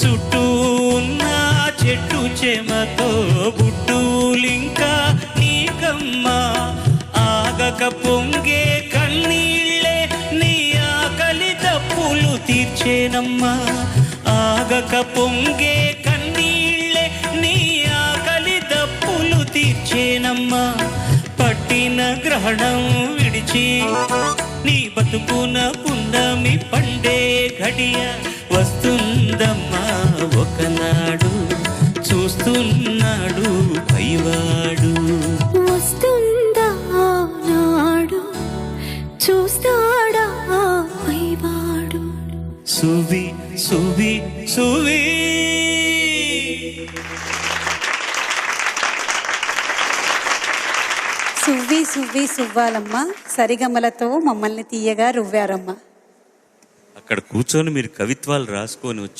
చుట్టూ ఉన్న చెట్టు చెమతో బుట్టూలింకా నీకమ్మా ఆగక పొంగే కన్నీళ్ళే నీ ఆకలి తప్పులు తీర్చేనమ్మా ఆగక పొంగే కన్నీళ్ళే నీ ఆకలి తప్పులు తీర్చేనమ్మా పట్టిన గ్రహణం విడిచి నీ బతుకున పున్నమి పండే ఘడియ వస్తుందమ్మా ఒకనాడు చూస్తున్నాడు పైవాడు వస్తుందా నాడు చూస్తాడా పైవాడు సువి సువి సువి సువ్వి సువ్వి సువ్వాలమ్మ సరిగమలతో మమ్మల్ని తీయగా రువ్వారమ్మ. అక్కడ కూర్చొని మీరు కవిత్వాలు రాసుకొని వచ్చి